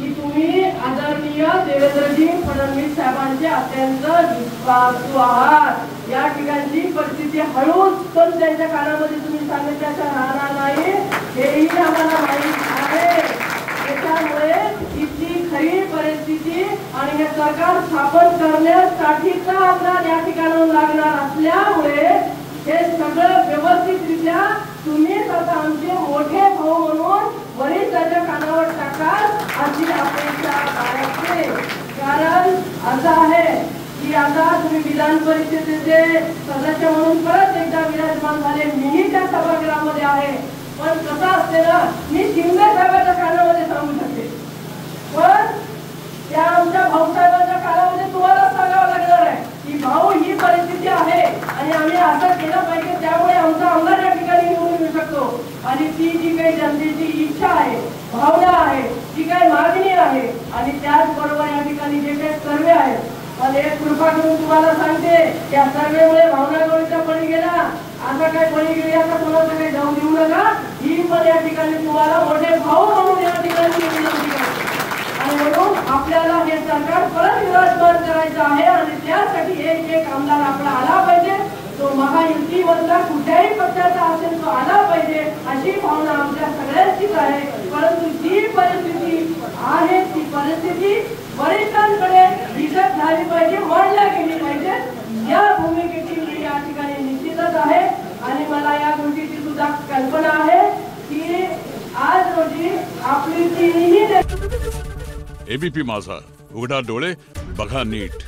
की तुम्ही आदरणीय देवेंद्रजी फडणवीस साहेबांचे अत्यंत विश्वासू आहात। या ठिकाणची परिस्थिती हळूच पण त्यांच्या कानामध्ये तुम्ही सांगितल्याचं राहणार नाही, हेही आम्हाला माहीत आहे। त्यामुळे इथली खरी परिस्थिती आणि हे सरकार स्थापन करण्यासाठीचा आग्रह या ठिकाणाहून लागणार असल्यामुळे हे सगळं व्यवस्थितरित्या तुम्हीच आता आमचे मोठे भाऊ म्हणून वरिष्ठांच्या कानावर टाकाल अशी अपेक्षा आहे। कारण असं आहे की आता तुम्ही विधान परिषदेचे सदस्य म्हणून परत एकदा विराजमान झाले, मीही त्या सभागृहामध्ये आहे। पण कसं असते ना, मी शिंदे साहेबांच्या कानामध्ये सांगू शकते, पण त्या आमच्या भाऊसाहेबांच्या कानामध्ये तुम्हाला सांगावं लागणार आहे की भाऊ ही परिस्थिती आहे आणि आम्ही असं केलं पाहिजे, त्यामुळे आमचा आमदार या ठिकाणी निवडून येऊ शकतो। आणि ती जी काही जनतेची इच्छा आहे, भावना आहे, जी काही मागणी आहे आणि त्याचबरोबर या ठिकाणी जे काही सर्वे आहे, पण एक कृपा करून तुम्हाला सांगते, या सर्वेमुळे भावना गवळीचा बळी गेला, आता काय बळी गेली आता कोणाचं काही जाऊ देऊ नका। ही पण या ठिकाणी तुम्हाला मोठे भाऊ म्हणून या ठिकाणी आणि म्हणून आपल्याला हे सरकार परत विराजमान करायचं आहे आणि त्यासाठी एक आमदार आपला आला पाहिजे, तो महायुतीमधला कुठल्याही पक्षाचा असेल तो आला पाहिजे, अशी भावना आमच्या सगळ्यांचीच आहे। परंतु जी परिस्थिती आहे ती परिस्थिती वरिष्ठांकडे दिसत झाली पाहिजे, मांडल्या गेली पाहिजे। या भूमिकेची मी या ठिकाणी निश्चितच आहे आणि मला या गोष्टीची सुद्धा कल्पना आहे की आज रोजी आपली तिन्ही एबीपी माझा, उघडा डोळे बघा नीट।